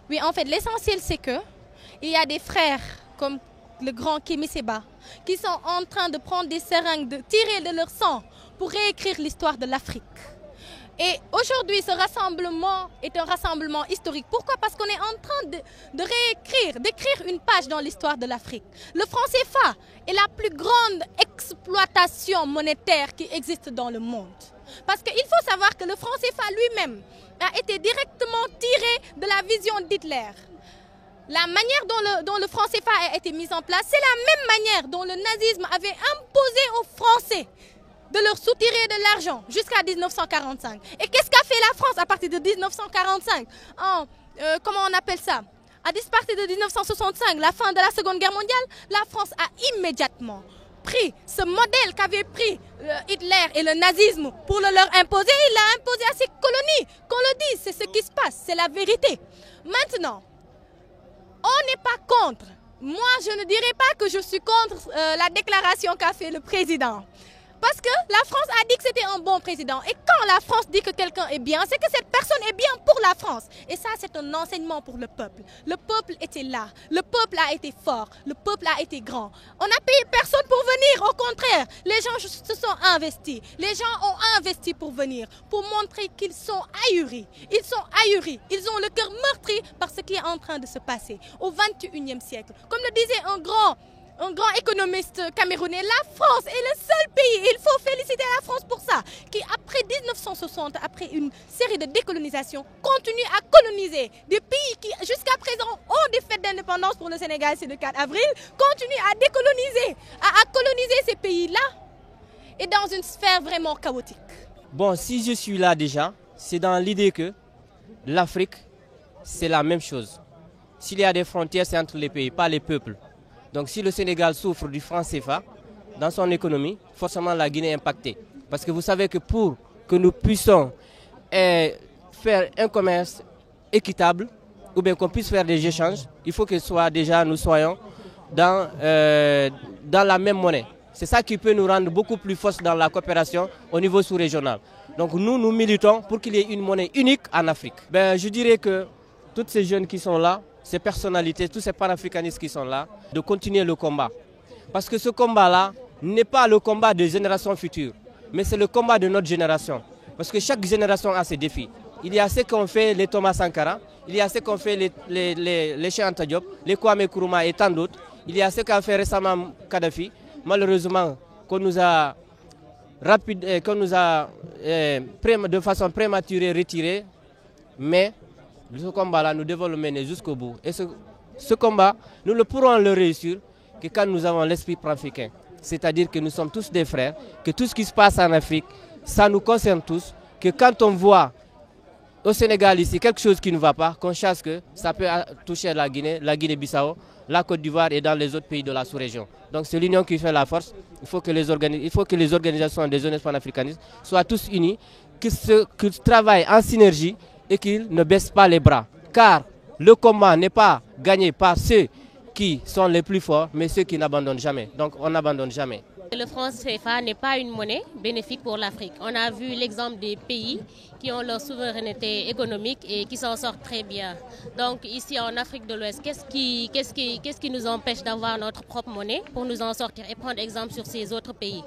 Oui, en fait, l'essentiel, c'est que il y a des frères comme le grand Kémy Séba qui sont en train de prendre des seringues, de tirer de leur sang pour réécrire l'histoire de l'Afrique. Et aujourd'hui, ce rassemblement est un rassemblement historique. Pourquoi? Parce qu'on est en train de réécrire, d'écrire une page dans l'histoire de l'Afrique. Le franc CFA est la plus grande exploitation monétaire qui existe dans le monde. Parce qu'il faut savoir que le franc CFA lui-même a été directement tiré de la vision d'Hitler. La manière dont le franc CFA a été mis en place, c'est la même manière dont le nazisme avait imposé aux Français de leur soutirer de l'argent jusqu'à 1945. Et qu'est-ce qu'a fait la France à partir de 1945? Comment on appelle ça? À partir de 1965, la fin de la Seconde Guerre mondiale, la France a immédiatement pris ce modèle qu'avaient pris Hitler et le nazisme pour le leur imposer. Il l'a imposé à ses colonies. Qu'on le dise, c'est ce qui se passe, c'est la vérité. Maintenant, on n'est pas contre. Moi, je ne dirais pas que je suis contre la déclaration qu'a fait le président. Parce que la France a dit que c'était un bon président. Et quand la France dit que quelqu'un est bien, c'est que cette personne est bien pour la France. Et ça, c'est un enseignement pour le peuple. Le peuple était là. Le peuple a été fort. Le peuple a été grand. On n'a payé personne pour venir. Au contraire, les gens se sont investis. Les gens ont investi pour venir, pour montrer qu'ils sont ahuris. Ils sont ahuris. Ils ont le cœur meurtri par ce qui est en train de se passer au XXIe siècle. Comme le disait un grand économiste camerounais, la France est le seul pays, il faut féliciter la France pour ça, qui après 1960, après une série de décolonisations, continue à coloniser des pays qui jusqu'à présent ont des fêtes d'indépendance. Pour le Sénégal, c'est le 4 avril, continue à décoloniser, à coloniser ces pays-là, et dans une sphère vraiment chaotique. Bon, si je suis là déjà, c'est dans l'idée que l'Afrique, c'est la même chose. S'il y a des frontières, c'est entre les pays, pas les peuples. Donc si le Sénégal souffre du franc CFA dans son économie, forcément la Guinée est impactée. Parce que vous savez que pour que nous puissions faire un commerce équitable, ou bien qu'on puisse faire des échanges, il faut que nous soyons dans la même monnaie. C'est ça qui peut nous rendre beaucoup plus forts dans la coopération au niveau sous-régional. Donc nous militons pour qu'il y ait une monnaie unique en Afrique. Je dirais que toutes ces jeunes qui sont là, ces personnalités, tous ces panafricanistes qui sont là, de continuer le combat. Parce que ce combat-là n'est pas le combat des générations futures, mais c'est le combat de notre génération. Parce que chaque génération a ses défis. Il y a ce qu'ont fait les Thomas Sankara, il y a ce qu'ont fait les Cheikh Anta Diop, les Kwame Nkrumah et tant d'autres. Il y a ce qu'a fait récemment Kadhafi, malheureusement qu'on nous a de façon prématurée retiré, mais ce combat-là, nous devons le mener jusqu'au bout. Et ce combat, nous ne pourrons le réussir que quand nous avons l'esprit panafricain. C'est-à-dire que nous sommes tous des frères, que tout ce qui se passe en Afrique, ça nous concerne tous, que quand on voit au Sénégal ici quelque chose qui ne va pas, qu'on sache que ça peut toucher la Guinée-Bissau, la Côte d'Ivoire et dans les autres pays de la sous-région. Donc c'est l'union qui fait la force. Il faut que les organisations des jeunesses panafricanistes soient tous unis, qu'ils travaillent en synergie et qu'ils ne baissent pas les bras. Car le combat n'est pas gagné par ceux qui sont les plus forts, mais ceux qui n'abandonnent jamais. Donc on n'abandonne jamais. Le franc CFA n'est pas une monnaie bénéfique pour l'Afrique. On a vu l'exemple des pays qui ont leur souveraineté économique et qui s'en sortent très bien. Donc ici en Afrique de l'Ouest, qu'est-ce qui nous empêche d'avoir notre propre monnaie pour nous en sortir et prendre exemple sur ces autres pays?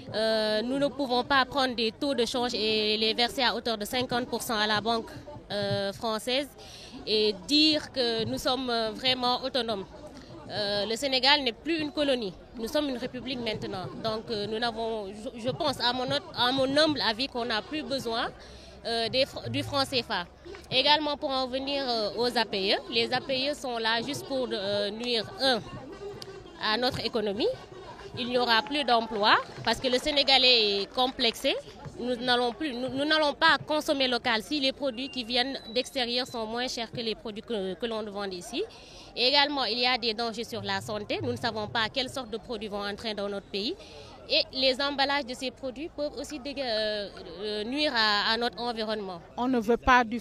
Nous ne pouvons pas prendre des taux de change et les verser à hauteur de 50% à la banque française et dire que nous sommes vraiment autonomes. Le Sénégal n'est plus une colonie. Nous sommes une république maintenant. Donc nous n'avons, je pense à mon humble avis, qu'on n'a plus besoin du franc CFA. Également pour en venir aux APE, les APE sont là juste pour nuire à notre économie. Il n'y aura plus d'emplois parce que le Sénégalais est complexé. Nous n'allons pas consommer local si les produits qui viennent d'extérieur sont moins chers que les produits que l'on vend ici. Et également, il y a des dangers sur la santé. Nous ne savons pas quelles sortes de produits vont entrer dans notre pays. Et les emballages de ces produits peuvent aussi nuire à notre environnement. On ne veut pas du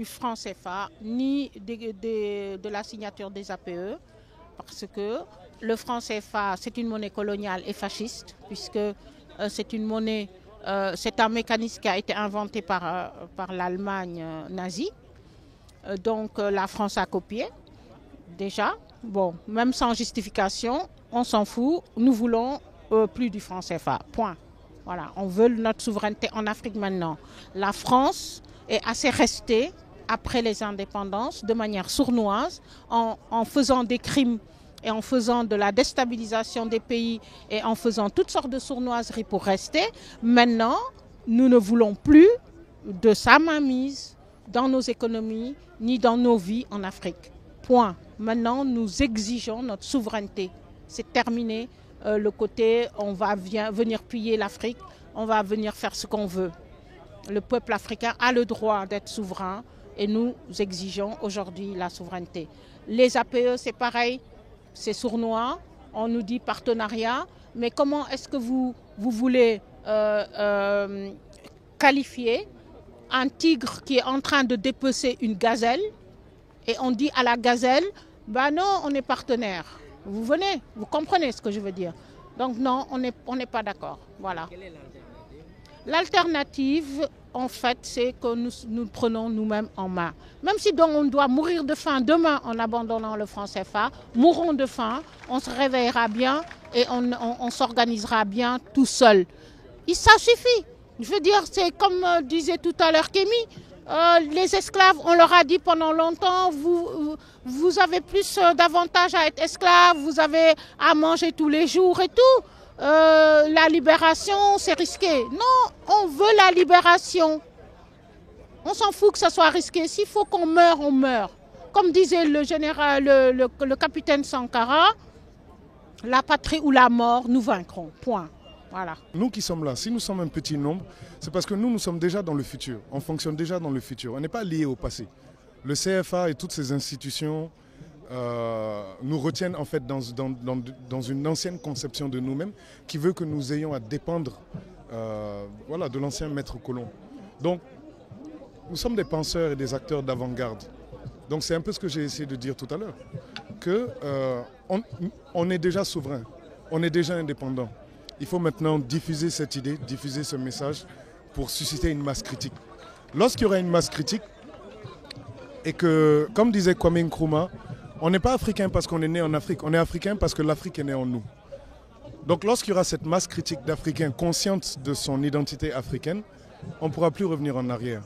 franc CFA ni de la signature des APE parce que le franc CFA, c'est une monnaie coloniale et fasciste puisque c'est une monnaie, c'est un mécanisme qui a été inventé par l'Allemagne nazie. Donc la France a copié, déjà. Bon, même sans justification, on s'en fout. Nous voulons plus du franc CFA. Point. Voilà, on veut notre souveraineté en Afrique maintenant. La France est assez restée après les indépendances de manière sournoise en faisant des crimes et en faisant de la déstabilisation des pays et en faisant toutes sortes de sournoiseries pour rester. Maintenant, nous ne voulons plus de sa mainmise dans nos économies ni dans nos vies en Afrique. Point. Maintenant, nous exigeons notre souveraineté. C'est terminé. Le côté on va venir piller l'Afrique, on va venir faire ce qu'on veut. Le peuple africain a le droit d'être souverain et nous exigeons aujourd'hui la souveraineté. Les APE, c'est pareil, c'est sournois, on nous dit partenariat, mais comment est-ce que vous voulez qualifier un tigre qui est en train de dépecer une gazelle et on dit à la gazelle, bah non, on est partenaire. Vous venez, vous comprenez ce que je veux dire. Donc non, on n'est pas d'accord. Voilà. Quelle est l'alternative? L'alternative, en fait, c'est que nous prenons nous-mêmes en main. Même si donc on doit mourir de faim demain en abandonnant le franc CFA, mourons de faim, on se réveillera bien et on s'organisera bien tout seul. Et ça suffit. Je veux dire, c'est comme disait tout à l'heure Kémy, les esclaves, on leur a dit pendant longtemps, vous avez plus d'avantages à être esclave, vous avez à manger tous les jours et tout. La libération, c'est risqué. Non, on veut la libération. On s'en fout que ça soit risqué. S'il faut qu'on meure, on meurt. Comme disait le général, le capitaine Sankara, la patrie ou la mort, nous vaincrons. Point. Voilà. Nous qui sommes là, si nous sommes un petit nombre, c'est parce que nous sommes déjà dans le futur. On fonctionne déjà dans le futur. On n'est pas lié au passé. Le CFA et toutes ces institutions nous retiennent en fait dans une ancienne conception de nous-mêmes qui veut que nous ayons à dépendre voilà, de l'ancien maître colon. Donc, nous sommes des penseurs et des acteurs d'avant-garde. Donc c'est un peu ce que j'ai essayé de dire tout à l'heure. On est déjà souverain, on est déjà indépendant. Il faut maintenant diffuser cette idée, diffuser ce message pour susciter une masse critique. Lorsqu'il y aura une masse critique, et que, comme disait Kwame Nkrumah, on n'est pas africain parce qu'on est né en Afrique, on est africain parce que l'Afrique est née en nous. Donc lorsqu'il y aura cette masse critique d'Africains consciente de son identité africaine, on ne pourra plus revenir en arrière.